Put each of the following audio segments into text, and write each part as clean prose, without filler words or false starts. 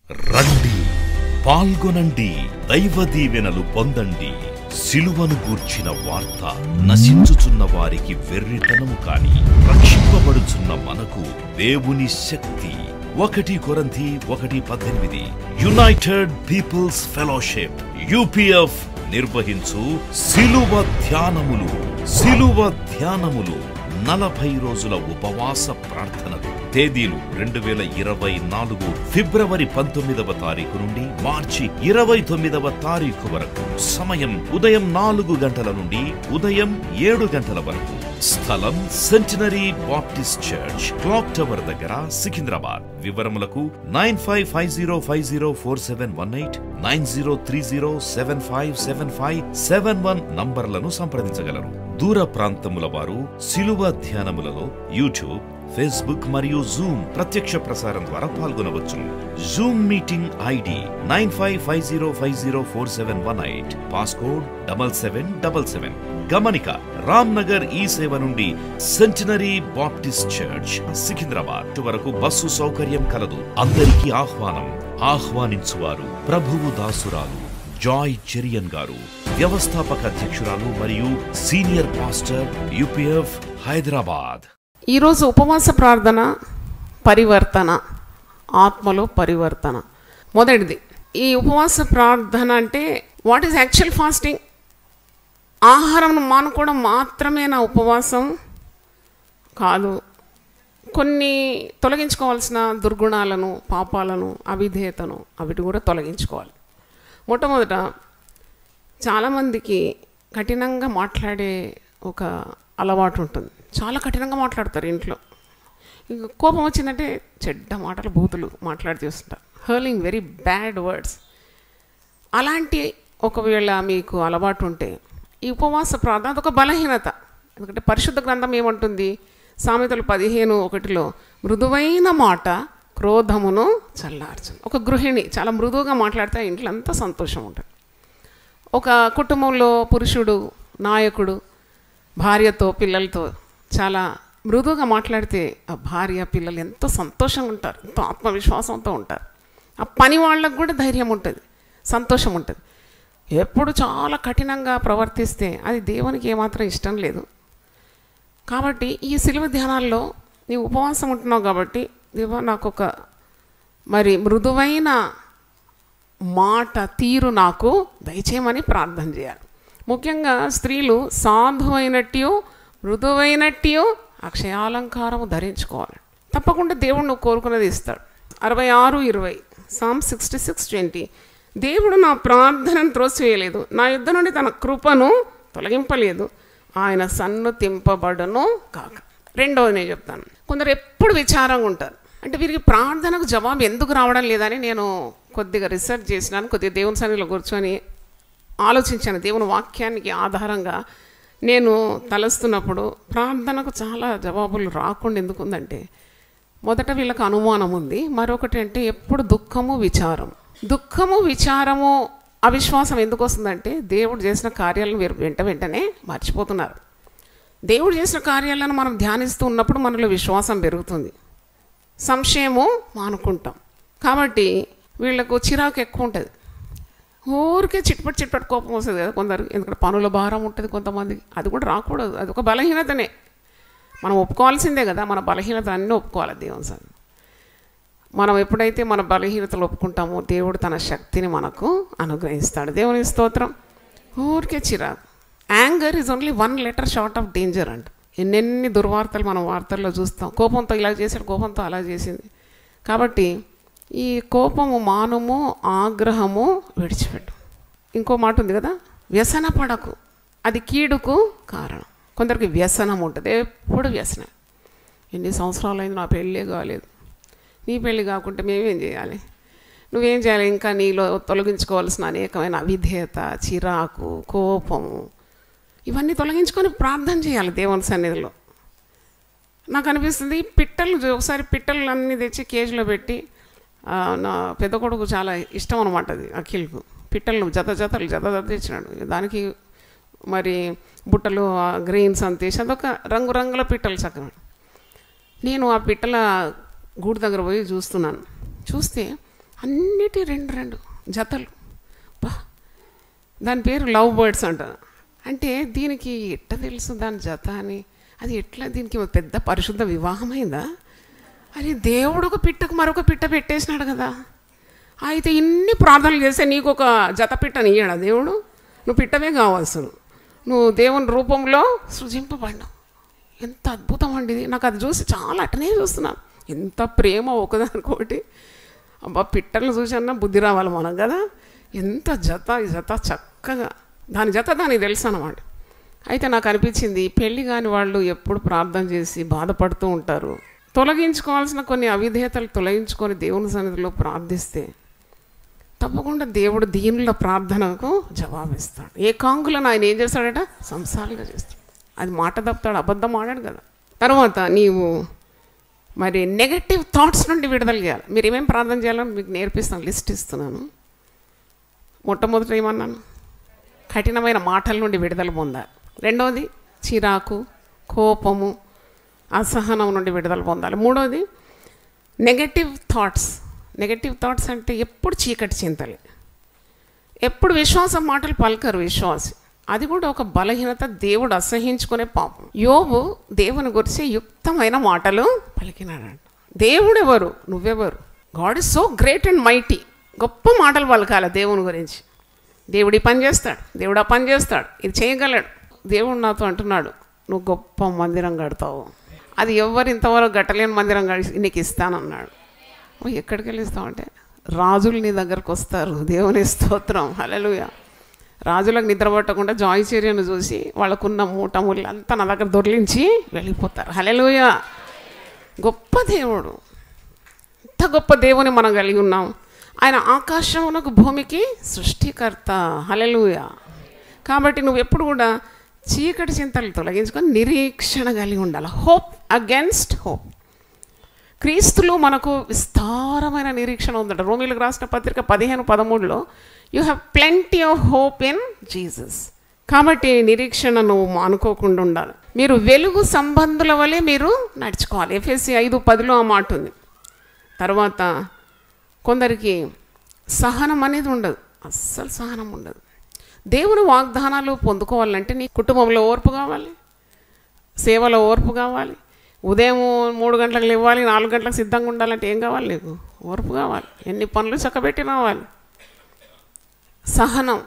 రండి, పాల్గొనండి, దైవ దీవెనలు పొందండి. సిలువను గూర్చిన వార్త నశించుచున్న వారికి వెర్రితనము కాని రక్షింపబడుచున్న మనకు దేవుని శక్తి. 1 కొరింథీ 1:18 యునైటెడ్ పీపుల్స్ ఫెలోషిప్ UPF నిర్వహించు సిలువ ధ్యానములు 40 రోజుల ఉపవాస ప్రార్థనలు. తేదీలు 2024 ఫిబ్రవరి 19వ తారీఖు నుండి మార్చి 29వ తారీఖు వరకు. సమయం ఉదయం 4 గంటల నుండి ఉదయం 7 గంటల వరకు. స్థలం centenary Baptist church, clock tower దగ్గర, సికింద్రాబాద్. వివరములకు 9550504718 9030757571 నంబర్లను సంప్రదించగలరు. దూర ప్రాంతముల వారు సిలువ ధ్యానములలో యూట్యూబ్, ఫేస్బుక్ మరియు జూమ్ ప్రత్యక్ష ప్రసారం ద్వారా పాల్గొనవచ్చును. Zoom meeting ID 9550504718 passcode 7777. గమనిక, రామ్నగర్ ఈ సేవ నుండి సెంటినరీ బాప్టిస్ట్ చర్చ్ సికింద్రాబాద్ వరకు బస్సు సౌకర్యం కలదు. అందరికీ ఆహ్వానం. ఆహ్వానించువారు ప్రభువు దాసురాలు జాయ్ చెరియన్ గారు, వ్యవస్థాపక అధ్యక్షురాలు మరియు సీనియర్ పాస్టర్ UPF హైదరాబాద్. ఈరోజు ఉపవాస ప్రార్థన, పరివర్తన, ఆత్మలో పరివర్తన. మొదటిది, ఈ ఉపవాస ప్రార్థన అంటే వాట్ ఈజ్ యాక్చువల్ ఫాస్టింగ్? ఆహారం మానుకోవడం మాత్రమే నా ఉపవాసం కాదు. కొన్ని తొలగించుకోవాల్సిన దుర్గుణాలను, పాపాలను, అవిధేయతను అవిటి కూడా తొలగించుకోవాలి. మొట్టమొదట, చాలామందికి కఠినంగా మాట్లాడే ఒక అలవాటు ఉంటుంది. చాలా కఠినంగా మాట్లాడతారు ఇంట్లో. ఇంక కోపం వచ్చిందంటే చెడ్డ మాటలు, బూతులు మాట్లాడి చేస్తుంటారు. Hurling very bad words. అలాంటి ఒకవేళ మీకు అలవాటు ఉంటే ఈ ఉపవాస ప్రార్థన అదొక బలహీనత. ఎందుకంటే పరిశుద్ధ గ్రంథం ఏమంటుంది? సామెతలు 15:1 మృదువైన మాట క్రోధమును చల్లార్చును. ఒక గృహిణి చాలా మృదువుగా మాట్లాడితే ఇంట్లో అంతా సంతోషం ఉంటుంది. ఒక కుటుంబంలో పురుషుడు, నాయకుడు భార్యతో, పిల్లలతో చాలా మృదువుగా మాట్లాడితే ఆ భార్య, పిల్లలు ఎంతో సంతోషంగా ఉంటారు, ఎంతో ఆత్మవిశ్వాసంతో ఉంటారు. ఆ పని వాళ్ళకు కూడా ధైర్యం ఉంటుంది, సంతోషం ఉంటుంది. ఎప్పుడు చాలా కఠినంగా ప్రవర్తిస్తే అది దేవునికి ఏమాత్రం ఇష్టం లేదు. కాబట్టి ఈ సిలువ ధ్యానాల్లో నీవు ఉపవాసం ఉంటున్నావు కాబట్టి దేవా నాకు ఒక మృదువైన మాట, తీరు నాకు దయచేయమని ప్రార్థన చేయాలి. ముఖ్యంగా స్త్రీలు సాధువైనట్టు, మృదువైనట్టు అక్షయాలంకారము ధరించుకోవాలి. తప్పకుండా దేవుడు నువ్వు కోరుకున్నది ఇస్తాడు. 66:20 Psalm 66:20 దేవుడు నా ప్రార్థనను త్రోసివేయలేదు, నా యుద్ధ నుండి తన కృపను తొలగింపలేదు, ఆయన సన్నుతింపబడును కాక. రెండవది నేను చెప్తాను, కొందరు ఎప్పుడు విచారంగా ఉంటారు. అంటే వీరికి ప్రార్థనకు జవాబు ఎందుకు రావడం లేదని నేను కొద్దిగా రీసెర్చ్ చేసినాను. కొద్దిగా దేవుని సన్నిధిలో కూర్చొని ఆలోచించాను. దేవుని వాక్యానికి ఆధారంగా నేను తలస్తున్నప్పుడు ప్రార్థనకు చాలా జవాబులు రాకుండా ఎందుకుందంటే, మొదట వీళ్ళకి అనుమానం ఉంది. మరొకటి అంటే ఎప్పుడు దుఃఖము, విచారము, అవిశ్వాసం ఎందుకు వస్తుందంటే దేవుడు చేసిన కార్యాలను వీరు వెంటనే మర్చిపోతున్నారు. దేవుడు చేసిన కార్యాలను మనం ధ్యానిస్తూ ఉన్నప్పుడు మనలో విశ్వాసం పెరుగుతుంది, సంశయము మానుకుంటాం. కాబట్టి వీళ్ళకు చిరాకు ఎక్కువ ఉంటుంది. ఊరికే చిట్పట్ కోపం వస్తుంది కదా కొందరు. ఎందుకంటే పనుల భారం ఉంటుంది కొంతమందికి. అది కూడా రాకూడదు, అది ఒక బలహీనతనే. మనం ఒప్పుకోవాల్సిందే కదా, మన బలహీనత అన్నీ ఒప్పుకోవాలి దేవుని సన్నిధిలో. మనం ఎప్పుడైతే మన బలహీనతలు ఒప్పుకుంటామో దేవుడు తన శక్తిని మనకు అనుగ్రహిస్తాడు. దేవుని స్తోత్రం. ఊరికే చిరాకు. Anger is only 1 letter short of danger అంట. ఎన్నెన్ని దుర్వార్తలు మనం వార్తల్లో చూస్తాం. కోపంతో ఇలా చేశాడు, కోపంతో అలా చేసింది. కాబట్టి ఈ కోపము మానుము, ఆగ్రహము విడిచిపెట్టు. ఇంకో మాట ఉంది కదా, వ్యసన పడకు, అది కీడుకు కారణం. కొందరికి వ్యసనం ఉంటుంది, ఎప్పుడు వ్యసనం. ఎన్ని సంవత్సరాలైంది నా పెళ్ళే కాలేదు. నీ పెళ్ళి కాకుంటే మేమేం చేయాలి? నువ్వేం చేయాలి? ఇంకా నీలో తొలగించుకోవాల్సిన అనేకమైన అవిధేయత, చిరాకు, కోపము, ఇవన్నీ తొలగించుకొని ప్రార్థన చేయాలి దేవుని సన్నిధిలో. నాకు అనిపిస్తుంది ఒకసారి పిట్టలు అన్నీ తెచ్చి కేజీలో పెట్టి, నా పెద్ద కొడుకు చాలా ఇష్టం అనమాట అది, అఖిల్కు. పిట్టలను జత తెచ్చినాడు. దానికి బుట్టలు గ్రెయిన్స్ అంతేసి అదొక రంగురంగుల పిట్టలు చక్కగా. నేను ఆ పిట్టల గూడు దగ్గర పోయి చూస్తున్నాను. చూస్తే అన్నిటి 2 జతలు. దాని పేరు లవ్ బర్డ్స్ అంటారు. అంటే దీనికి ఎట్ట తెలుసు దాని జత అని? అది ఎట్లా? దీనికి పెద్ద పరిశుద్ధ వివాహమైందా? అది దేవుడు ఒక పిట్టకు మరొక పిట్ట పెట్టేసినాడు కదా. అయితే ఇన్ని ప్రార్థనలు చేస్తే నీకు ఒక జత పిట్టని ఇయ్యాడా దేవుడు? నువ్వు పిట్టవే కావాల్సిన, నువ్వు దేవుని రూపంలో సృజింపబడినావు. ఎంత అద్భుతం అండి ఇది. నాకు అది చూసి చాలా అటనే చూస్తున్నాను. ఎంత ప్రేమ ఒకదానికొకటి. అబ్బా, పిట్టలను చూసన్నా బుద్ధి రావాలి మనకు కదా. ఎంత జత, ఈ జత చక్కగా దాని జత దానికి తెలుసు అన్నమాట. అయితే నాకు అనిపించింది, పెళ్ళి కాని వాళ్ళు ఎప్పుడు ప్రార్థన చేసి బాధపడుతూ ఉంటారు. తొలగించుకోవాల్సిన కొన్ని అవిధేయతలు తొలగించుకొని దేవుని సన్నిధిలో ప్రార్థిస్తే తప్పకుండా దేవుడు దీనిలో ప్రార్థనకు జవాబిస్తాడు. ఏకాంగులను ఆయన ఏం చేస్తాడట? సంసారంగా చేస్తాడు. అది మాట తప్పుతాడు, అబద్ధం ఆడాడు కదా. తర్వాత నీవు మరి నెగటివ్ థాట్స్ నుండి విడుదల చేయాలి. మీరు ఏమేమి ప్రార్థన చేయాలని మీకు నేర్పిస్తాను, లిస్ట్ ఇస్తున్నాను. మొట్టమొదట ఏమన్నాను? కఠినమైన మాటల నుండి విడుదల పొందాలి. రెండవది చిరాకు, కోపము, అసహనం నుండి విడుదల పొందాలి. మూడవది నెగటివ్ థాట్స్. నెగటివ్ థాట్స్ అంటే ఎప్పుడు చీకటి చింతలే, ఎప్పుడు విశ్వాసం మాటలు పలకరు విశ్వాసి. అది కూడా ఒక బలహీనత, దేవుడు అసహించుకునే పాపం. యోబు దేవుని గురించి యుక్తమైన మాటలు పలికినాడంట. దేవుడు ఎవరు? నువ్వెవరు? God is so great and mighty. గొప్ప మాటలు పలకాలి దేవుని గురించి. దేవుడు ఈ పని చేస్తాడు, దేవుడు ఆ పని చేస్తాడు, ఇది చేయగలడు. దేవుడు నాతో అంటున్నాడు, నువ్వు గొప్ప మందిరం కడతావు, అది ఎవరు ఇంతవరకు గట్టలేని మందిరం నీకు ఇస్తానన్నాడు. ఎక్కడికి వెళ్ళి ఇస్తామంటే రాజులు నీ దగ్గరకు వస్తారు. దేవుని స్తోత్రం, హల్లెలూయా. రాజులకు నిద్ర పట్టకుండా జాయిచర్యను చూసి వాళ్ళకున్న మూటములు అంతా నా దగ్గర దొర్లించి వెళ్ళిపోతారు. హల్లెలూయా. గొప్ప దేవుడు, ఇంత గొప్ప దేవుని మనం కలిగి ఉన్నాం. ఆయన ఆకాశమునకు భూమికి సృష్టికర్త. హల్లెలూయా. కాబట్టి నువ్వు ఎప్పుడు కూడా చీకటి చింతలు తొలగించుకొని నిరీక్షణ కలిగి ఉండాలి. Hope against hope. క్రీస్తులో మనకు విస్తారమైన నిరీక్షణ ఉందట. రోమీలకు రాసిన పత్రిక 15:13లో you have plenty of hope in Jesus. కాబట్టి నిరీక్షణను మానుకోకుండా ఉండాలి. మీరు వెలుగు సంబంధుల వలె మీరు నడుచుకోవాలి. ఎఫెసీ 5:10లో ఆ మాట ఉంది. తర్వాత కొందరికి సహనం అనేది ఉండదు, అస్సలు సహనం ఉండదు. దేవుని వాగ్దానాలు పొందుకోవాలంటే నీ కుటుంబంలో ఓర్పు కావాలి, సేవలో ఓర్పు కావాలి. ఉదయం 3 గంటలకు లేవాలి, 4 గంటలకు సిద్ధంగా ఉండాలంటే ఏం కావాలి? నీకు ఓర్పు కావాలి. ఎన్ని పనులు చక్కబెట్టి రావాలి, సహనం.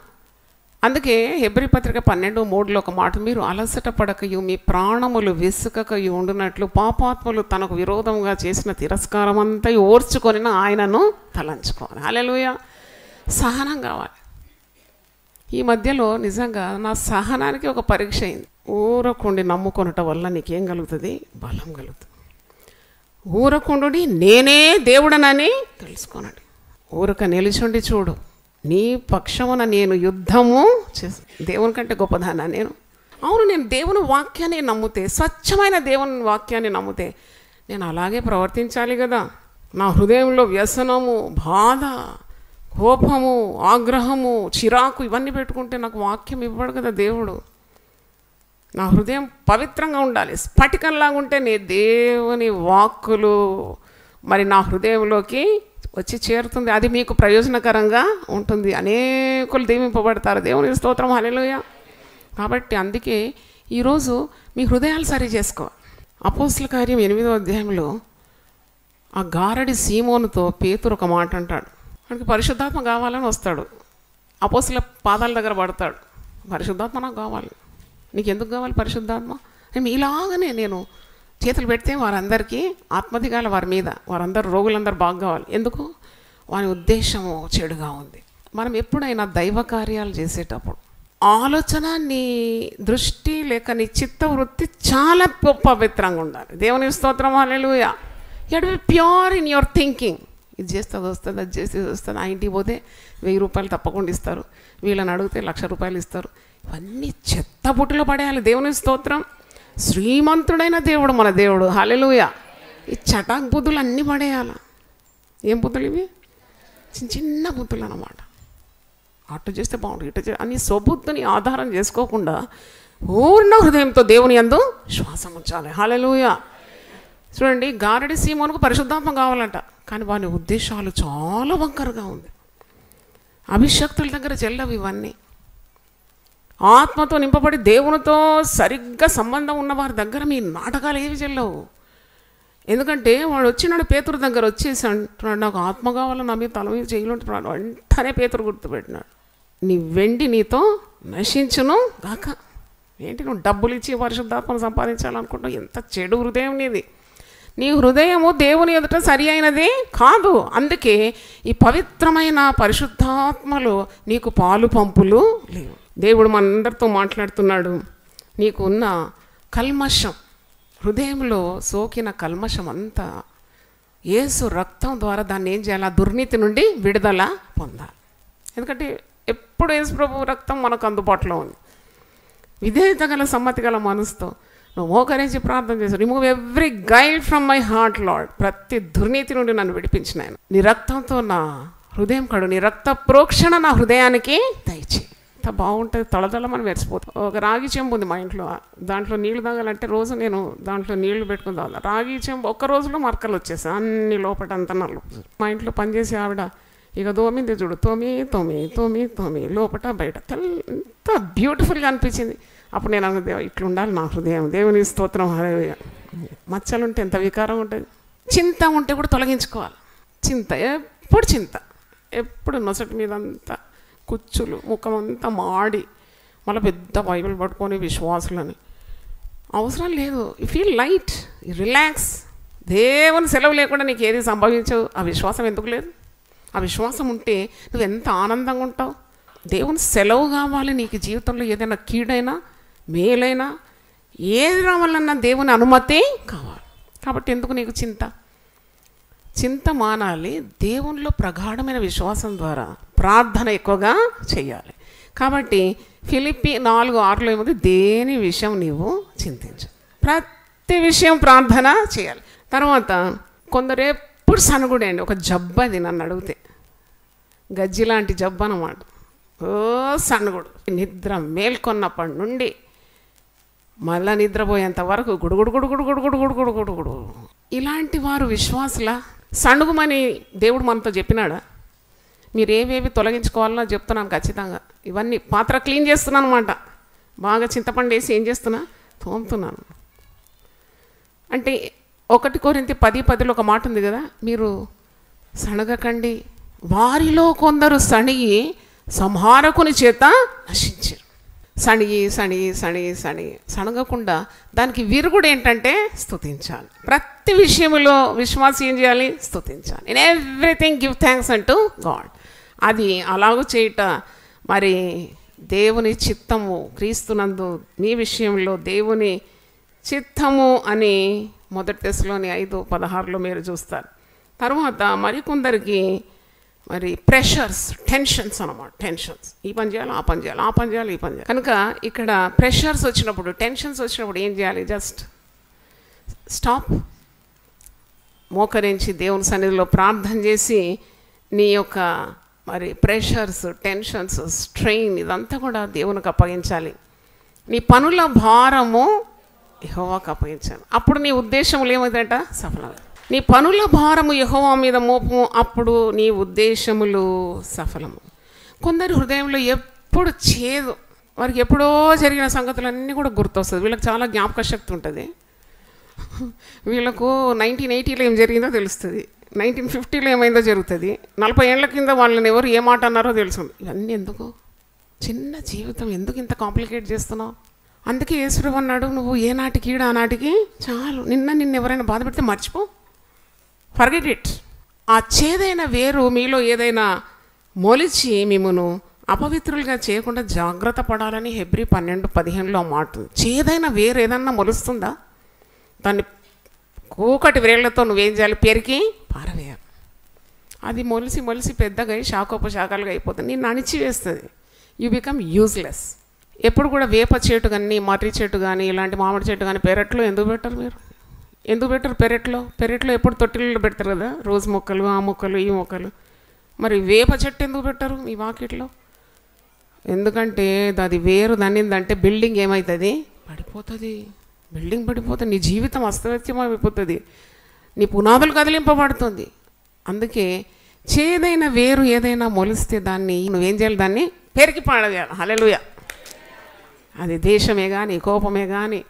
అందుకే హెబ్రీ పత్రిక 12:3లో ఒక మాట, మీరు అలసట పడకయు మీ ప్రాణములు విసుకకయు ఉండునట్లు పాపాత్ములు తనకు విరోధంగా చేసిన తిరస్కారం అంతా ఓర్చుకొని ఆయనను తలంచుకోవాలి. హల్లెలూయా. సహనం కావాలి. ఈ మధ్యలో నిజంగా నా సహనానికి ఒక పరీక్ష అయింది. ఊరకుండి నమ్ముకొనటం వల్ల నీకేం కలుగుతుంది? బలం కలుగుతుంది. ఊరకుండి నేనే దేవుడనని తెలుసుకోనండి. ఊరక నిలిచుండి చూడు, నీ పక్షమున నేను యుద్ధము చేసి. దేవుని కంటే గొప్పదానా నేను? అవును, నేను దేవుని వాక్యాన్ని నమ్మితే, స్వచ్ఛమైన దేవుని వాక్యాన్ని నమ్మితే నేను అలాగే ప్రవర్తించాలి కదా. నా హృదయంలో వ్యసనము, బాధ, కోపము, ఆగ్రహము, చిరాకు ఇవన్నీ పెట్టుకుంటే నాకు వాక్యం ఇవ్వడు కదా దేవుడు. నా హృదయం పవిత్రంగా ఉండాలి, స్ఫటికంలాగా ఉంటే నీ దేవుని వాక్కులు మరి నా హృదయంలోకి వచ్చి చేరుతుంది. అది మీకు ప్రయోజనకరంగా ఉంటుంది. అనేకులు దీవింపబడతారు. దేవుని స్తోత్రం, హల్లెలూయా. కాబట్టి అందుకే ఈరోజు మీ హృదయాలు సరి చేసుకోవాలి. అపోస్తల కార్యం 8వ అధ్యాయంలో ఆ గారడి సీమోనుతో పేతురు ఒక మాట అంటాడు. మనకి పరిశుద్ధాత్మ కావాలని వస్తాడు, అపోస్తల పాదాల దగ్గర పడతాడు. పరిశుద్ధాత్మ నాకు కావాలి. నీకు ఎందుకు కావాలి పరిశుద్ధాత్మ? మీలాగానే నేను చేతులు పెడితే వారందరికీ ఆత్మదిగాల వారి మీద, వారందరూ రోగులందరూ బాగా కావాలి. ఎందుకు? వారి ఉద్దేశము చెడుగా ఉంది. మనం ఎప్పుడైనా దైవ కార్యాలు చేసేటప్పుడు ఆలోచన, నీ దృష్టి లేక నీ చిత్తవృత్తి చాలా పవిత్రంగా ఉండాలి. దేవుని స్తోత్రం, హల్లెలూయా. You have to be pure in your thinking. ఇది చేస్తే అది వస్తుంది, అది చేస్తే ఇది వస్తుంది. ఆ ఇంటికి పోతే 1000 రూపాయలు తప్పకుండా ఇస్తారు, వీళ్ళని అడిగితే 1,00,000 రూపాయలు ఇస్తారు. ఇవన్నీ చెత్త బుట్టలో పడేయాలి. దేవుని స్తోత్రం. శ్రీమంతుడైన దేవుడు మన దేవుడు, హల్లెలూయా. ఈ చటాక్ బుద్ధులు అన్నీ పడేయాల. ఏం బుద్ధులు ఇవి? చిన్న చిన్న బుద్ధులు అన్నమాట. అటు చేస్తే బాగుంటుంది, ఇటు చేస్తే అన్ని స్వబుద్ధిని ఆధారం చేసుకోకుండా పూర్ణ హృదయంతో దేవుని యందు శ్వాసం ఉంచాలి. హల్లెలూయా. చూడండి, గారడి సీమోనుకు పరిశుద్ధాత్మ కావాలంట, కానీ వాని ఉద్దేశాలు చాలా వంకరగా ఉంది. అభిషక్తుల దగ్గర చెల్లవు ఇవన్నీ. ఆత్మతో నింపబడి దేవునితో సరిగ్గా సంబంధం ఉన్న వారి దగ్గర మీ నాటకాలు ఏవి చెల్లవు. ఎందుకంటే వాడు వచ్చినాడు పేతురు దగ్గర వచ్చేసి అంటున్నాడు, నాకు ఆత్మ కావాలని నా మీద తల మీద చేయలుంటున్నాడు. వెంటనే పేతురు గుర్తుపెట్టినాడు, నీ వెండి నీతో నశించును గాక. ఏంటి నువ్వు డబ్బులు ఇచ్చి పరిశుద్ధాత్మను సంపాదించాలనుకుంటావు? ఎంత చెడు హృదయం నీది. నీ హృదయము దేవుని ఎదుట సరి అయినది కాదు. అందుకే ఈ పవిత్రమైన పరిశుద్ధాత్మలో నీకు పాలు పంపులు లేవు. దేవుడు మనందరితో మాట్లాడుతున్నాడు. నీకు ఉన్న కల్మషం, హృదయంలో సోకిన కల్మషం అంతా యేసు రక్తం ద్వారా దాన్ని ఏం చేయాలి? దుర్నీతి నుండి విడుదల పొందాలి. ఎందుకంటే ఎప్పుడు యేసు ప్రభు రక్తం మనకు అందుబాటులో ఉంది. విధేయత గల సమ్మతి గల మనసుతో నువ్వు మోకరించి ప్రార్థన చేశావు. Remove every guile from my heart lord. ప్రతి దుర్నీతి నుండి నన్ను విడిపించిన ఆయన. నీ రక్తంతో నా హృదయం కడు, నీ రక్త ప్రోక్షణ నా హృదయానికి దయచేయి. ఎంత బాగుంటుంది, తళతళమని మెరిసిపోతుంది. ఒక రాగి చెంబు ఉంది మా ఇంట్లో, దాంట్లో నీళ్లు తాగాలంటే రోజు నేను దాంట్లో నీళ్లు పెట్టుకుని తాగాలి. రాగి చెంబు ఒక్క రోజులో మరకలు వచ్చేసాయి, అన్ని లోపల అంతా నల్లు. మా ఇంట్లో పనిచేసే ఆవిడ ఇక తోమింది చూడు, తోమి తోమి తోమి తోమి లోపల బయట ఎంత బ్యూటిఫుల్గా అనిపించింది. అప్పుడు నేను అన్న, దేవ ఇట్లా ఉండాలి నా హృదయం, దేవుని స్తోత్రం. మచ్చలుంటే ఎంత వికారం ఉంటుంది. చింత ఉంటే కూడా తొలగించుకోవాలి. చింత ఎప్పుడు చింత, ఎప్పుడు నొసటి మీద అంతా కుచ్చులు, ముఖం అంతా మాడి, మళ్ళీ పెద్ద బైబిల్ పట్టుకొని విశ్వాసులని అవసరం లేదు. You feel light, you relax. దేవుని సెలవు లేకుండా నీకు ఏది సంభవించవు. ఆ విశ్వాసం ఎందుకు లేదు? ఆ విశ్వాసం ఉంటే నువ్వు ఎంత ఆనందంగా ఉంటావు. దేవుని సెలవు కావాలి నీకు జీవితంలో. ఏదైనా కీడైనా మేలైనా ఏది రావాలన్నా దేవుని అనుమతి కావాలి. కాబట్టి ఎందుకు నీకు చింత? చింత మానాలి. దేవునిలో ప్రగాఢమైన విశ్వాసం ద్వారా ప్రార్థన ఎక్కువగా చేయాలి. కాబట్టి ఫిలిప్పి 4:6 ఏముంది? దేని విషయం నీవు చింతించు, ప్రతి విషయం ప్రార్థన చేయాలి. తర్వాత కొందరు ఎప్పుడు సనుగుడే అండి. ఒక జబ్బు అది నన్ను అడిగితే, గజ్జి లాంటి జబ్బు అన్నమాట. ఓ సనుగుడు, నిద్ర మేల్కొన్నప్పటి నుండి మళ్ళా నిద్రపోయేంత వరకు గుడుగుడు గుడుగుడు గుడుగుడు గుడుగుడు గుడుగుడు. ఇలాంటి వారు విశ్వాసుల సణుగుమని దేవుడు మనతో చెప్పినాడా? మీరు ఏవేవి తొలగించుకోవాలో చెప్తున్నాను ఖచ్చితంగా. ఇవన్నీ పాత్ర క్లీన్ చేస్తున్నాను అనమాట. బాగా చింతపండు వేసి ఏం చేస్తున్నా? తోముతున్నాను. అంటే 1 కొరింథీ 10:10 ఒక మాట ఉంది కదా, మీరు సణగకండి, వారిలో కొందరు సణిగి సంహారకుని చేత నశించారు. సణిగి సణిగి సణిగి సణిగి సణగకుండా దానికి విరుగుడు ఏంటంటే స్తుతించాలి. ప్రతి విషయంలో విశ్వాసం ఏం చేయాలి? స్తుతించాలి. ఇన్ ఎవ్రీథింగ్ గివ్ థ్యాంక్స్ అంటూ గాడ్. అది అలాగూ చేయట మరి దేవుని చిత్తము, క్రీస్తునందు మీ విషయంలో దేవుని చిత్తము అని 1 తెస్సలోని 5:16 మీరు చూస్తారు. తర్వాత మరికొందరికి మరి ప్రెషర్స్, టెన్షన్స్ అన్నమాట. టెన్షన్స్, ఈ పని చేయాలి, ఆ పని చేయాలి, ఆ పని చేయాలి, ఈ పని చేయాలి. కనుక ఇక్కడ ప్రెషర్స్ వచ్చినప్పుడు, టెన్షన్స్ వచ్చినప్పుడు ఏం చేయాలి? జస్ట్ స్టాప్, మోకరించి దేవుని సన్నిధిలో ప్రార్థన చేసి నీ యొక్క మరి ప్రెషర్స్, టెన్షన్స్, స్ట్రెయిన్ ఇదంతా కూడా దేవునికి అప్పగించాలి. నీ పనుల భారము యెహోవాకు అప్పగించాలి. అప్పుడు నీ ఉద్దేశములు ఏమైందంట? సఫలమవుతాయి. నీ పనుల భారము యెహోవా మీద మోపము, అప్పుడు నీ ఉద్దేశములు సఫలము. కొందరి హృదయంలో ఎప్పుడు చేదు, వారికి ఎప్పుడో జరిగిన సంగతులన్నీ కూడా గుర్తొస్తుంది. వీళ్ళకి చాలా జ్ఞాపక శక్తి ఉంటుంది. వీళ్ళకు 1980లో ఏం జరిగిందో తెలుస్తుంది, 1950లో ఏమైందో జరుగుతుంది, 40 ఏళ్ల కింద వాళ్ళని ఎవరు ఏ మాట అన్నారో తెలుస్తుంది. ఇవన్నీ ఎందుకు? చిన్న జీవితం ఎందుకు ఇంత కాంప్లికేట్ చేస్తున్నావు? అందుకే యేసుప్రభు అన్నాడు, నువ్వు ఏ నాటికి ఈడ ఆ నాటికి చాలు. నిన్ను ఎవరైనా బాధ పెడితే మర్చిపో, ఫర్గెట్ ఇట్. ఆ చేదైన వేరు మీలో ఏదైనా మొలిచి మిమ్మను అపవిత్రులుగా చేయకుండా జాగ్రత్త పడాలని హెబ్రీ 12:15లో మాట ఉంది. చేదైన వేరు ఏదన్నా మొలుస్తుందా? దాన్ని కూకటి వేళ్లతో నువ్వేం చేయాలి? పెరికి పారవేయాలి. అది మొలిసి మొలిసి పెద్దగా శాఖోపశాఖలుగా అయిపోతుంది, నిన్ను అణిచివేస్తుంది. You become useless. ఎప్పుడు కూడా వేప చెట్టు కానీ, మర్రి చెట్టు కానీ, ఇలాంటి మామిడి చెట్టు కానీ పెరట్లో ఎందుకు పెట్టరు? మీరు ఎందుకు పెట్టరు? పెరట్లో ఎప్పుడు తొట్టిల్లో పెడతారు కదా, రోజు మొక్కలు, ఆ మొక్కలు, ఈ మొక్కలు. మరి వేప చెట్టు ఎందుకు పెట్టరు మీ వాకిట్లో? ఎందుకంటే అది వేరు దన్నిందంటే బిల్డింగ్ ఏమవుతుంది? పడిపోతుంది. బిల్డింగ్ పడిపోతుంది, నీ జీవితం అస్తవ్యస్తం అయిపోతుంది, నీ పునాదులు కదిలింపబడుతుంది. అందుకే చేదైన వేరు ఏదైనా మొలిస్తే దాన్ని నువ్వేం చేయాలి? దాన్ని పెరికి పాడేయాలి. హల్లెలూయా. అది దేశమే కానీ, కోపమే కానీ,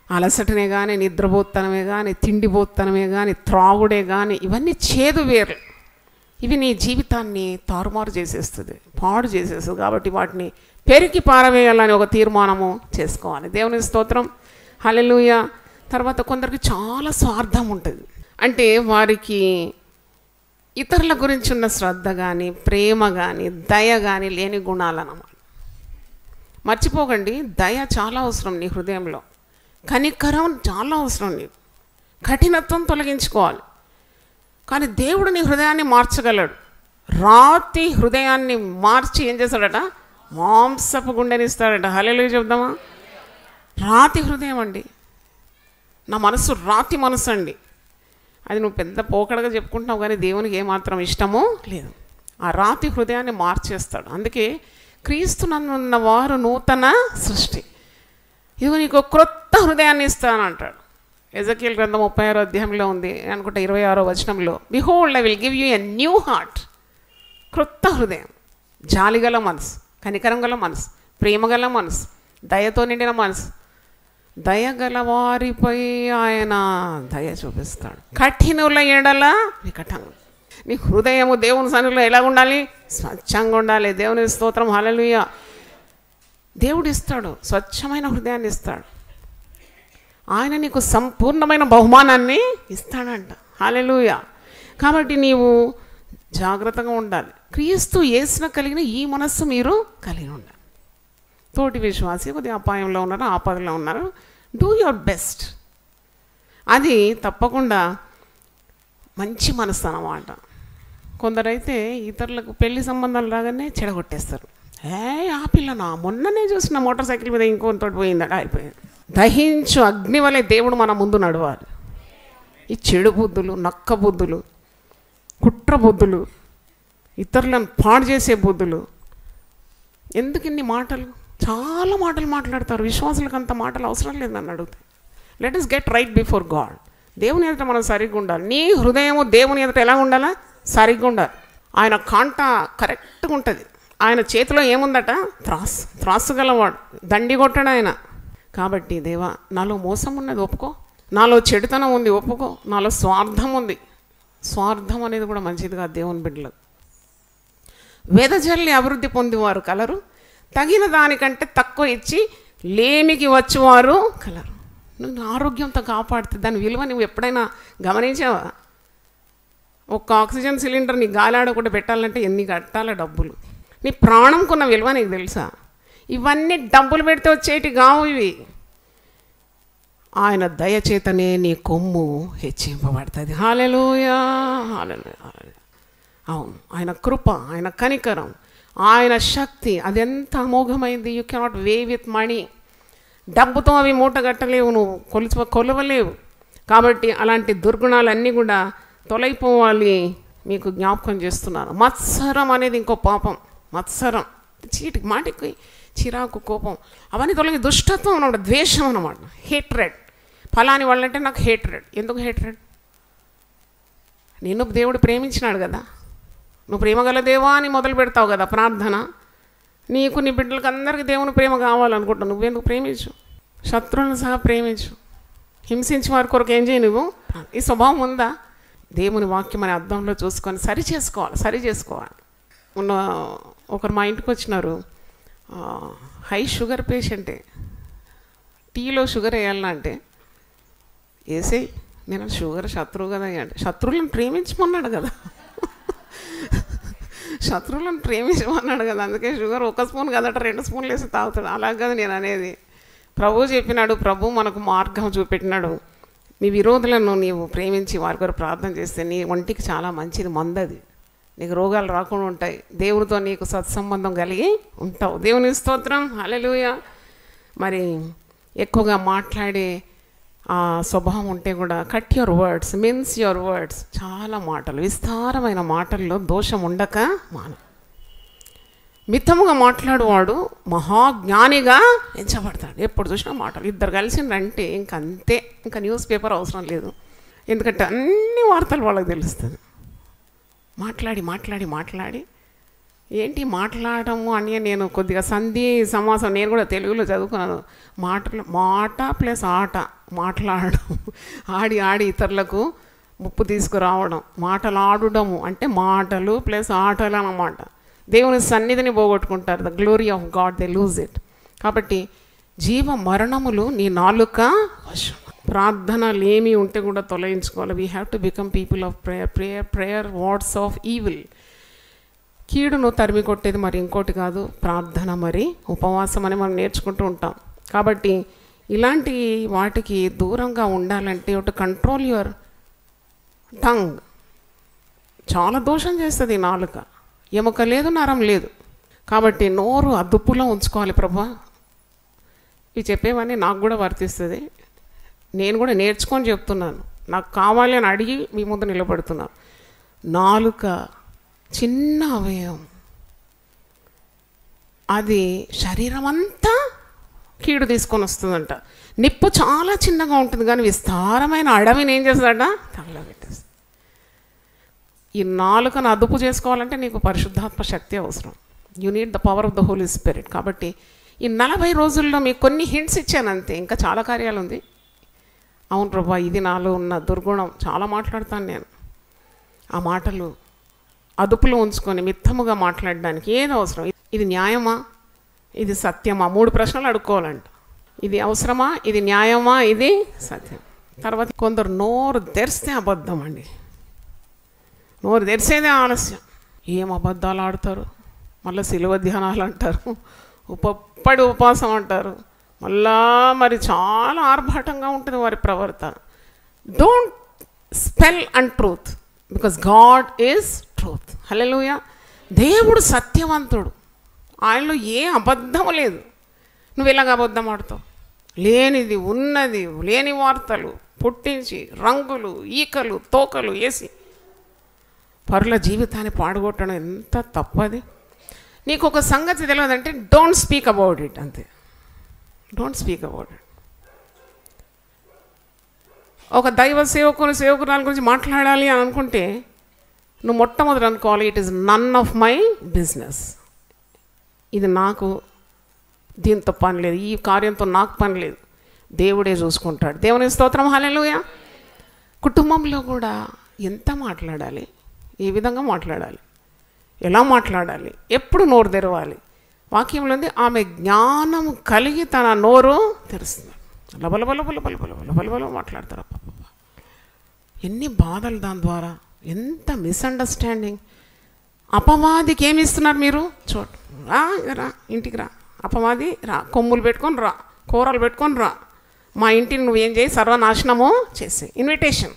అలసటనే కానీ, నిద్రపోత్తనమే కానీ, తిండిపోత్తనమే కానీ, త్రాగుడే కానీ, ఇవన్నీ చేదు వేరు. ఇవి నీ జీవితాన్ని తారుమారు చేసేస్తుంది, పాడు చేసేస్తుంది. కాబట్టి వాటిని పెరికి పారవేయాలని ఒక తీర్మానము చేసుకోవాలి. దేవుని స్తోత్రం. హల్లెలూయా. తర్వాత కొందరికి చాలా స్వార్థం ఉంటుంది. అంటే వారికి ఇతరుల గురించి ఉన్న శ్రద్ధ కానీ, ప్రేమ కానీ, దయ కానీ లేని గుణాలన్నమాట. మర్చిపోకండి, దయ చాలా అవసరం నీ హృదయంలో. కనికరం చాలా అవసరం. నీకు కఠినత్వం తొలగించుకోవాలి. కానీ దేవుడు నీ హృదయాన్ని మార్చగలడు. రాతి హృదయాన్ని మార్చి ఏం చేస్తాడట? మాంసపు గుండెనిస్తాడట. హల్లెలూయా చెప్దామా? రాతి హృదయం అండి. నా మనసు రాతి మనసు అండి. అది నువ్వు పెద్ద పోకడగా చెప్పుకుంటున్నావు, కానీ దేవునికి ఏమాత్రం ఇష్టమో లేదు. ఆ రాతి హృదయాన్ని మార్చేస్తాడు. అందుకే క్రీస్తునందున్న వారు నూతన సృష్టి, ఇదిగో నీకు క్రొత్త హృదయాన్ని ఇస్తానంటాడు. ఎజెకియల్ గ్రంథం 36వ అధ్యాయంలో ఉంది అనుకుంటా, 26వ వచనంలో, behold I will give you a new heart. క్రొత్త హృదయం, జాలిగల మనసు, కనికరం గల మనసు, ప్రేమగల మనసు, దయతో నిండిన మనసు. దయగల వారిపై ఆయన దయ చూపిస్తాడు. కఠినుల ఎడల వికటంగా. నీ హృదయము దేవుని సన్నిధిలో ఎలా ఉండాలి? స్వచ్ఛంగా ఉండాలి. దేవుని స్తోత్రం. హల్లెలూయా. దేవుడు ఇస్తాడు, స్వచ్ఛమైన హృదయాన్ని ఇస్తాడు. ఆయన నీకు సంపూర్ణమైన బహుమానాన్ని ఇస్తాడంట. హల్లెలూయా. కాబట్టి నీవు జాగ్రత్తగా ఉండాలి. క్రీస్తు యేసున కలిగిన ఈ మనస్సు మీరు కలిగి ఉండాలి. తోటి విశ్వాసి కొద్దిగా అపాయంలో ఉన్నారు, ఆపదలో ఉన్నారు, డూ యువర్ బెస్ట్. అది తప్పకుండా మంచి మనసు అన్నమాట. కొందరైతే ఇతరులకు పెళ్లి సంబంధాలు రాగానే చెడగొట్టేస్తారు. ఆ పిల్లనా మొన్ననే చూసిన మోటార్ సైకిల్ మీద ఇంకొంతోటి పోయిందట, అయిపోయింది. దహించు అగ్ని వలె దేవుడు మన ముందు నడవాలి. ఈ చెడు బుద్ధులు, నక్క బుద్ధులు, కుట్ర బుద్ధులు, ఇతరులను పాడు చేసే బుద్ధులు, ఎందుకు ఇన్ని మాటలు? చాలా మాటలు మాట్లాడతారు. విశ్వాసులకు అంత మాటలు అవసరం లేదని అడుగుతాయి. Let us get right before God. దేవుని ఎదుట మనం సరిగ్గా ఉండాలి. నీ హృదయము దేవుని ఎదుట ఎలా ఉండాలా? సరిగ్గా ఉండాలి. ఆయన కాంట కరెక్ట్గా ఉంటుంది. ఆయన చేతిలో ఏముందట? త్రాసు గలవాడు, దండి కొట్టాడు ఆయన. కాబట్టి దేవా, నాలో మోసం ఉన్నది ఒప్పుకో, నాలో చెడుతనం ఉంది ఒప్పుకో, నాలో స్వార్థం ఉంది. స్వార్థం అనేది కూడా మంచిది కాదు దేవుని బిడ్డలకు. వెదజల్లి అభివృద్ధి పొందేవారు కలరు, తగిన దానికంటే తక్కువ ఇచ్చి లేమికి వచ్చేవారు కలరు. నువ్వు ఆరోగ్యంతో కాపాడితే దాని విలువ నువ్వు ఎప్పుడైనా గమనించావా? ఒక ఆక్సిజన్ సిలిండర్ నీ గాలాడకుండా పెట్టాలంటే ఎన్ని కట్టాల డబ్బులు? నీ ప్రాణంకున్న విలువ నీకు తెలుసా? ఇవన్నీ డబ్బులు పెడితే వచ్చేటి కావు ఇవి. ఆయన దయచేతనే నీ కొమ్ము హెచ్చింపబడుతుంది. హల్లెలూయా, హల్లెలూయా, హల్లెలూయా. అవును, ఆయన కృప, ఆయన కనికరం, ఆయన శక్తి అది ఎంత అమోఘమైంది. You cannot weigh with money. డబ్బుతో అవి మూటగట్టలేవు, నువ్వు కొలవలేవు. కాబట్టి అలాంటి దుర్గుణాలన్నీ కూడా తొలగిపోవాలి. మీకు జ్ఞాపకం చేస్తున్నాను. మత్సరం అనేది ఇంకో పాపం. మత్సరం, చీటికి మాటికి చిరాకు, కోపం, అవన్నీ తొలగి దుష్టత్వం అన్నమాట, ద్వేషం అన్నమాట, హేట్రెడ్. ఫలాని వాళ్ళంటే నాకు హేట్రెడ్. ఎందుకు హేట్రెడ్? నిన్ను దేవుడు ప్రేమించినాడు కదా, నువ్వు ప్రేమగల దేవా అని మొదలు పెడతావు కదా ప్రార్థన. నీకు నీ బిడ్డలకు అందరికీ దేవుని ప్రేమ కావాలనుకుంటావు. నువ్వెందుకు ప్రేమించు? శత్రువులను సహా ప్రేమించు. హింసించి వారి కొరకు ఏం చేయి నువ్వు? ఈ స్వభావం ఉందా? దేవుని వాక్యం అనే అర్థంలో చూసుకొని సరి చేసుకోవాలి. ఉన్న ఒకరు మా ఇంటికి వచ్చినారు, హై షుగర్ పేషెంటే. టీలో షుగర్ వేయాలన్నా అంటే వేసేయి, నేను షుగర్ శత్రువు కదా అంటే, శత్రువులను ప్రేమించమన్నాడు కదా, శత్రువులను ప్రేమించమన్నాడు కదా, అందుకే షుగర్ 1 స్పూన్ కదట 2 స్పూన్లు వేసి తాగుతాడు. అలా కదా నేను అనేది. ప్రభు చెప్పినాడు, ప్రభు మనకు మార్గం చూపెట్టినాడు. నీ విరోధులను నీవు ప్రేమించి వారి కొరకు ప్రార్థన చేస్తే నీ ఒంటికి చాలా మంచిది, మందది, నీకు రోగాలు రాకుండా ఉంటాయి. దేవుడితో నీకు సత్సంబంధం కలిగి ఉంటావు. దేవుని స్తోత్రం. హల్లెలూయా. మరి ఎక్కువగా మాట్లాడే ఆ స్వభావం ఉంటే కూడా cut your words, mince your words. చాలా మాటలు, విస్తారమైన మాటల్లో దోషం ఉండక మాన. మితముగా మాట్లాడువాడు మహాజ్ఞానిగా ఎంచబడతాడు. ఎప్పుడు చూసినా మాటలు. ఇద్దరు కలిసిందంటే ఇంకంతే, ఇంకా న్యూస్ పేపర్ అవసరం లేదు. ఎందుకంటే అన్ని వార్తలు వాళ్ళకి తెలుస్తుంది. మాట్లాడి మాట్లాడి మాట్లాడి ఏంటి మాట్లాడము అని నేను కొద్దిగా సంధి సమాసం నేను కూడా తెలుగులో చదువుకున్నాను. మాట ప్లస్ ఆట, మాట్లాడడం, ఆడి ఆడి ఇతరులకు ముప్పు తీసుకురావడం. మాటలు ఆడడము అంటే మాటలు ప్లస్ ఆటలు అన్నమాట. దేవుని సన్నిధిని పోగొట్టుకుంటారు. The glory of God they lose it. కాబట్టి జీవ మరణములు నీ నాలుక వశం. ప్రార్థనలు ఏమి ఉంటే కూడా తొలగించుకోవాలి. We have to become people of prayer words of evil. కీడును తరిమి కొట్టేది మరి ఇంకోటి కాదు, ప్రార్థన మరి ఉపవాసం అని మనం నేర్చుకుంటూ ఉంటాం. కాబట్టి ఇలాంటి వాటికి దూరంగా ఉండాలంటే టు కంట్రోల్ యువర్ టంగ్. చాలా దోషం చేస్తుంది నాలుక. ఎముక లేదు, నరం లేదు. కాబట్టి నోరు అదుపులో ఉంచుకోవాలి. ప్రభా, ఇవి చెప్పేవన్నీ నాకు కూడా వర్తిస్తుంది. నేను కూడా నేర్చుకొని చెప్తున్నాను. నాకు కావాలి అని అడిగి మీ ముందు నిలబడుతున్నాను. నాలుక చిన్న అవయవం, అది శరీరం అంతా కీడు తీసుకొని వస్తుందంట. నిప్పు చాలా చిన్నగా ఉంటుంది కానీ విస్తారమైన అడవిని ఏం చేస్తుందంట, తగలబెట్టేస్తుంది. ఈ నాలుకను అదుపు చేసుకోవాలంటే నీకు పరిశుద్ధాత్మ శక్తి అవసరం. You need the power of the Holy Spirit. కాబట్టి ఈ 40 రోజుల్లో మీకు కొన్ని హింట్స్ ఇచ్చాను అంతే, ఇంకా చాలా కార్యాలు ఉంది. అవును ప్రభా, ఇది నాలో ఉన్న దుర్గుణం, చాలా మాట్లాడతాను నేను. ఆ మాటలు అదుపులో ఉంచుకొని మిత్తముగా మాట్లాడడానికి ఏది అవసరం, ఇది న్యాయమా, ఇది సత్యమా, 3 ప్రశ్నలు అడుక్కోవాలంట. ఇది అవసరమా, ఇది న్యాయమా, ఇది సత్యం. తర్వాత కొందరు నోరు తెరిస్తే అబద్ధం అండి. నోరు తెరిసేదే ఆలస్యం. ఏం అబద్ధాలు ఆడతారు, మళ్ళీ సిలువ ధ్యానాలు అంటారు, ఉపప్పడి ఉపవాసం అంటారు, మళ్ళా మరి చాలా ఆర్భాటంగా ఉంటుంది వారి ప్రవర్తన. Don't spell untruth because God is truth. హల్లెలూయా. దేవుడు సత్యవంతుడు, ఆయనలో ఏ అబద్ధం లేదు. నువ్వు ఎలాగ అబద్ధం ఆడుతావు? లేనిది ఉన్నది, లేని వార్తలు పుట్టించి రంగులు ఈకలు తోకలు వేసి పరుల జీవితాన్ని పాడుగొట్టడం ఎంత తప్పది. నీకు ఒక సంగతి తెలియదంటే డోంట్ స్పీక్ అబౌట్ ఇట్, అంతే. Don't speak about it. ఒక దైవ సేవకురాల గురించి మాట్లాడాలి అని అనుకుంటే నువ్వు మొట్టమొదటి అనుకోవాలి, it is none of my business. ఇది నాకు దీంతో పని లేదు, ఈ కార్యంతో నాకు పని లేదు, దేవుడే చూసుకుంటాడు. దేవుని స్తోత్రం, హల్లెలూయా. కుటుంబంలో కూడా ఎంత మాట్లాడాలి, ఏ విధంగా మాట్లాడాలి, ఎలా మాట్లాడాలి, ఎప్పుడు నోరు తెరవాలి. వాక్యంలో ఉంది, ఆమె జ్ఞానం కలిగి తన నోరు తెరుస్తుంది. లబలబల మాట్లాడతారు. ఎన్ని బాధలు దాని ద్వారా, ఎంత మిస్అండర్స్టాండింగ్. అపవాదికి ఏమి ఇస్తున్నారు మీరు? చూడు, రా ఇంటికి రా, అపవాది రా, కొమ్ములు పెట్టుకొని రా, కూరలు పెట్టుకొని రా, మా ఇంటిని నువ్వేం చేయి, సర్వనాశనము చేసే ఇన్విటేషన్.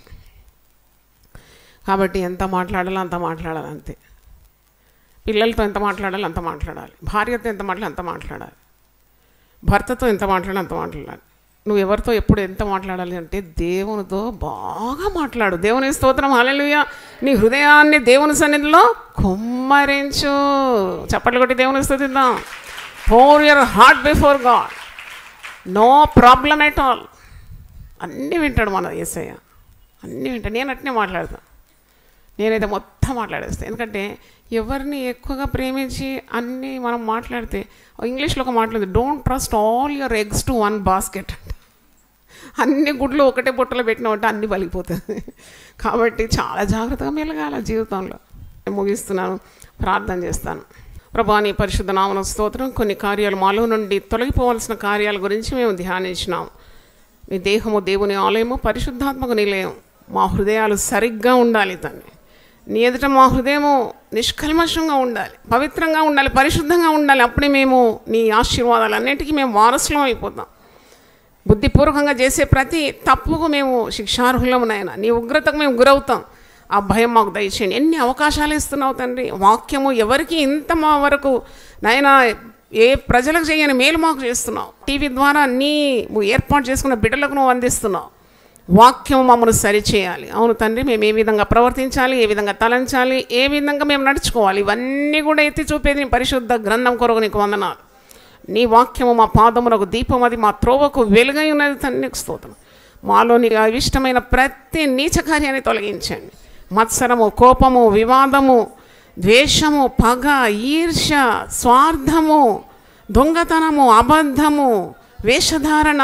కాబట్టి ఎంత మాట్లాడాలో అంత మాట్లాడాలి, అంతే. పిల్లలతో ఎంత మాట్లాడాలి అంత మాట్లాడాలి, భార్యతో ఎంత మాట్లాడాలి అంత మాట్లాడాలి, భర్తతో ఎంత మాట్లాడాలి అంత మాట్లాడాలి. నువ్వు ఎవరితో ఎప్పుడు ఎంత మాట్లాడాలి అంటే దేవునితో బాగా మాట్లాడు. దేవుని స్తోత్రం, హల్లెలూయా. నీ హృదయాన్ని దేవుని సన్నిధిలో కుమ్మరించు. చప్పట్లు కొట్టి దేవుని స్తుతిద్దాం. pour your heart before God. No problem at all. అన్నీ వింటాడు మన యేసయ్య, అన్నీ వింటాడు. నేను అట్నే మాట్లాడతాను, నేనైతే మొత్తం మాట్లాడేస్తాను. ఎందుకంటే ఎవరిని ఎక్కువగా ప్రేమించి అన్నీ మనం మాట్లాడితే, ఇంగ్లీష్లో ఒక మాట్లాడింది, don't trust all your eggs to one basket అంటే. అన్ని గుడ్లు ఒకటే బుట్టలో పెట్టినామంటే అన్నీ పలిగిపోతుంది. కాబట్టి చాలా జాగ్రత్తగా మెలగాల జీవితంలో. ముగిస్తున్నాను, ప్రార్థన చేస్తాను. ప్రభా, నీ పరిశుద్ధ నామన స్తోత్రం. కొన్ని కార్యాలు మాలో నుండి తొలగిపోవాల్సిన కార్యాల గురించి మేము ధ్యానించినాం. మీ దేహము దేవుని ఆలయము, పరిశుద్ధాత్మక నిలయం. మా హృదయాలు సరిగ్గా ఉండాలి తండ్రి. నీ ఎదుట మా హృదయము నిష్కల్మషంగా ఉండాలి, పవిత్రంగా ఉండాలి, పరిశుద్ధంగా ఉండాలి. అప్పుడే మేము నీ ఆశీర్వాదాలన్నిటికీ మేము వారసులం అయిపోతాం. బుద్ధిపూర్వకంగా చేసే ప్రతి తప్పుకు మేము శిక్షార్హులము నాయన. నీ ఉగ్రతకు మేము గురవుతాం. ఆ భయం మాకు దయచేయండి. ఎన్ని అవకాశాలు ఇస్తున్నావు తండ్రి. వాక్యము ఎవరికి ఇంత మా వరకు నాయన ఏ ప్రజలకు చేయని మేలు మాకు చేస్తున్నావు. టీవీ ద్వారా నీ ఏర్పాటు చేసుకున్న బిడ్డలకు నువ్వు అందిస్తున్నావు. వాక్యం మమ్మల్ని సరిచేయాలి. అవును తండ్రి, మేము ఏ విధంగా ప్రవర్తించాలి, ఏ విధంగా తలంచాలి, ఏ విధంగా మేము నడుచుకోవాలి, ఇవన్నీ కూడా ఎత్తి చూపేది నీ పరిశుద్ధ గ్రంథం కొరకు నీకు వందనాలు. నీ వాక్యము మా పాదములకు దీపం, అది మా త్రోవకు వెలుగై ఉన్నది తండ్రి. నీకు స్తోత్రం. మాలో నీకు ఇష్టమైన ప్రతి నీచ కార్యాన్ని తొలగించండి. మత్సరము, కోపము, వివాదము, ద్వేషము, పగ, ఈర్ష్య, స్వార్థము, దొంగతనము, అబద్ధము, వేషధారణ,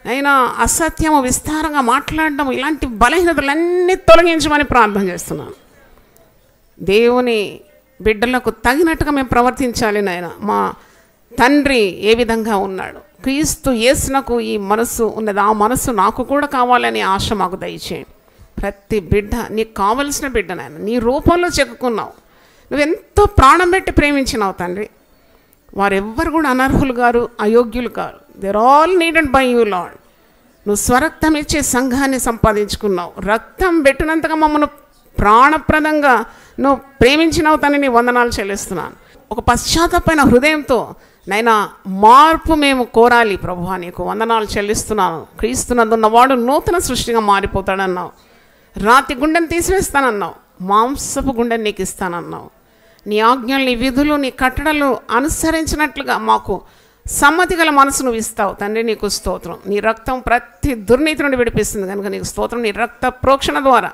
అయినా అసత్యము, విస్తారంగా మాట్లాడటము, ఇలాంటి బలహీనతలన్నీ తొలగించమని ప్రార్థన చేస్తున్నాను. దేవుని బిడ్డలకు తగినట్టుగా మేము ప్రవర్తించాలి నాయన. మా తండ్రి ఏ విధంగా ఉన్నాడు, క్రీస్తు యేసునకు ఈ మనసు ఉన్నది, ఆ మనసు నాకు కూడా కావాలని ఆశ మాకు దయచేయండి. ప్రతి బిడ్డ నీకు కావలసిన బిడ్డ నాయన, నీ రూపంలో చెక్కున్నావు. నువ్వెంతో ప్రాణం పెట్టి ప్రేమించినావు తండ్రి. వారెవ్వరు కూడా అనర్హులు గారు, అయోగ్యులు కారు. They're all needed by you Lord. నువ్వు స్వరక్తం ఇచ్చే సంఘాన్ని సంపాదించుకున్నావు. రక్తం పెట్టినంతగా మమ్మల్ని ప్రాణప్రదంగా నువ్వు ప్రేమించినావు తని నీ వందనాలు చెల్లిస్తున్నాను. ఒక పశ్చాత్తాపమైన హృదయంతో నైనా మార్పు మేము కోరాలి ప్రభువా, నీకు వందనాలు చెల్లిస్తున్నాను. క్రీస్తునందున్నవాడు నూతన సృష్టిగా మారిపోతాడన్నావు. రాతి గుండెని తీసివేస్తానన్నావు, మాంసపు గుండెని నీకు ఇస్తానన్నావు. నీ ఆజ్ఞలు, నీ విధులు, నీ కట్టడలు అనుసరించినట్లుగా మాకు సమ్మతి గల మనసు నువ్వు ఇస్తావు తండ్రి. నీకు స్తోత్రం. నీ రక్తం ప్రతి దుర్నీతి నుండి విడిపిస్తుంది కనుక నీకు స్తోత్రం. నీ రక్త ప్రోక్షణ ద్వారా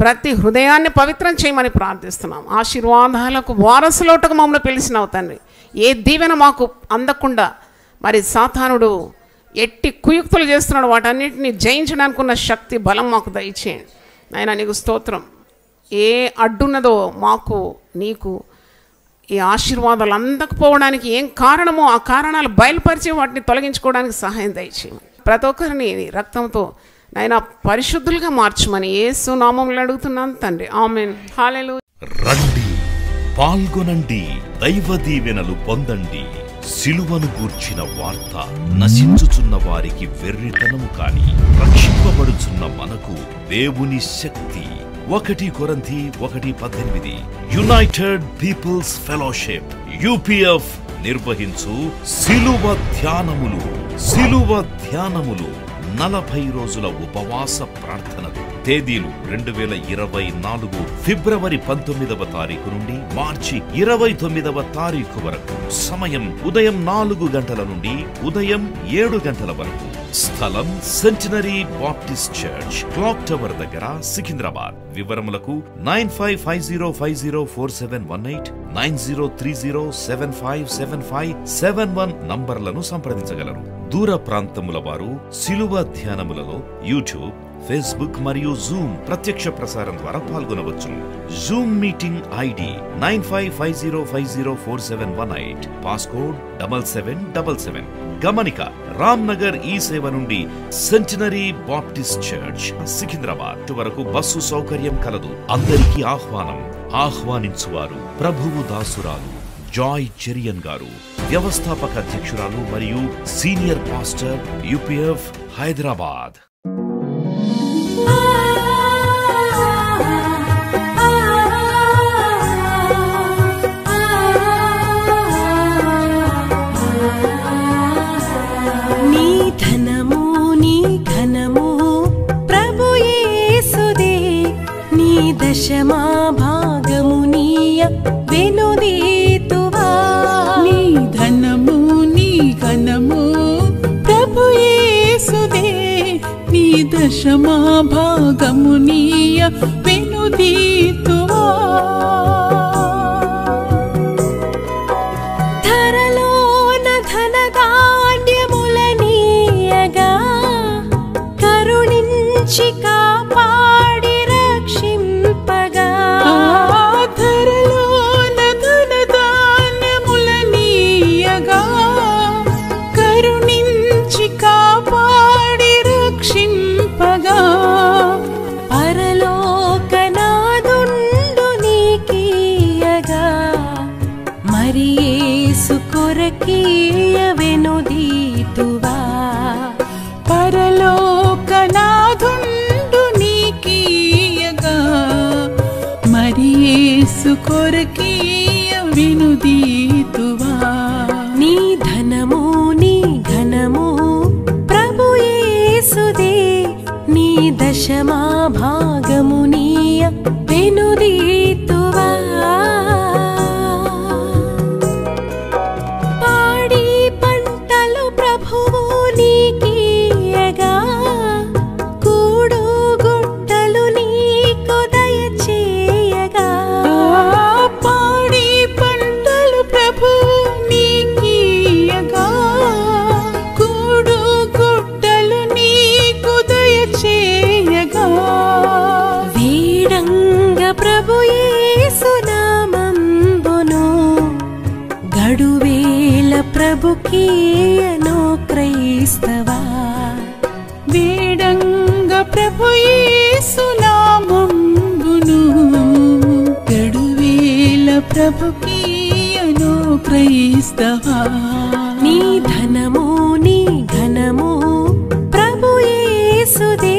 ప్రతి హృదయాన్ని పవిత్రం చేయమని ప్రార్థిస్తున్నాం. ఆశీర్వాదాలకు వారసులోటకు మమ్మల్ని పిలిచినావు తండ్రి. ఏ దీవెన మాకు అందకుండా మరి సాతానుడు ఎట్టి కుయుక్తులు చేస్తున్నాడు, వాటన్నిటిని జయించడానికి ఉన్న శక్తి, బలం మాకు దయచేయండి నాయనా. నీకు స్తోత్రం. ఏ అడ్డున్నదో మాకు, నీకు ఈ ఆశీర్వాదాలు అందకపోవడానికి ఏం కారణమో ఆ కారణాలు బయలుపరిచి వాటిని తొలగించుకోవడానికి సహాయం దయచేయండి. ప్రతి ఒక్కరిని రక్తంతో నైనా పరిశుద్ధులుగా మార్చమని యేసు నామములో అడుగుతున్నాను తండ్రి. ఆమేన్. హల్లెలూయా. రండి, పాల్గొనండి, దైవ దీవెనలు పొందండి. సిలువను గూర్చిన వార్త నశించుచున్న వారికి వెర్రితనము కాని, రక్షింపబడుచున్న మనకు దేవుని శక్తి. 1 కొరింథీ 1:18. యునైటెడ్ పీపుల్స్ ఫెలోషిప్ UPF నిర్వహించు సిలువ ధ్యానములు. 40 రోజుల ఉపవాస ప్రార్థనలు. తేదీలు 2024 ఫిబ్రవరి 19వ తారీఖు నుండి మార్చి 29వ తారీఖు వరకు. సమయం ఉదయం 4 గంటల నుండి ఉదయం 7 గంటల వరకు. స్థలం centenary Baptist church, clock tower దగ్గర, సికింద్రాబాద్. వివరములకు 9550504718, 9030757571 నంబర్లను సంప్రదించగలరు. దూర ప్రాంతముల వారు సిలువ ధ్యానములలో యూట్యూబ్, ఫేస్బుక్ మరియు జూమ్ ప్రత్యక్ష ప్రసారం ద్వారా పాల్గొనవచ్చును. Zoom meeting ID 9550504718, passcode 7777. గమనిక: రామ్నగర్ ఈ సేవ నుండి సెంటినరీ బాప్టిస్ట్ చర్చ్, సికింద్రాబాద్ వరకు బస్సు సౌకర్యం కలదు. అందరికీ ఆహ్వానం. ఆహ్వానించువారు ప్రభువు దాసురాలు జాయ్ చెరియన్ గారు, వ్యవస్థాపక అధ్యక్షురాలు మరియు సీనియర్ పాస్టర్ UPF హైదరాబాద్. నీ ధనము నీ ఘనము ప్రభు యేసుదే, నీ దశమా భాగము నీయ వెనుదీతువా. నీ ధనము నీ ఘనము ప్రభు యేసుదే, నీ దశమా భాగము నీయ వెనుదీతువా. ధరలోన ధనధాన్యములనీయగా కరుణించి కాపాడి రక్షింపగా. ధరలోన ధనధాన్యములనీయగా కరుణించి కాపాడి రక్షింపగా. పరలోకనాదుండు నీకీయగా మరి యేసు కొరకీయ వెనుదీతువా. పరలోకనాథుండు నీకీయగా మరి యేసు కొరకీయ వెనుదీతువా. నీ ధనము నీ ఘనము ప్రభు యేసుదే, నీ దశమా భాగము నీయ వెనుదీతువా. పాడి పంటలు ప్రభువు నీకీయగా కూడు గుట్టలు నీకు ప్రభుకీయను క్రైస్తవా. వేడంగ ప్రభు యేసు నామంబును 7,000 ప్రభుకీయను క్రైస్తవా. నీ ధనము నీ ఘనము ప్రభు యేసుదే.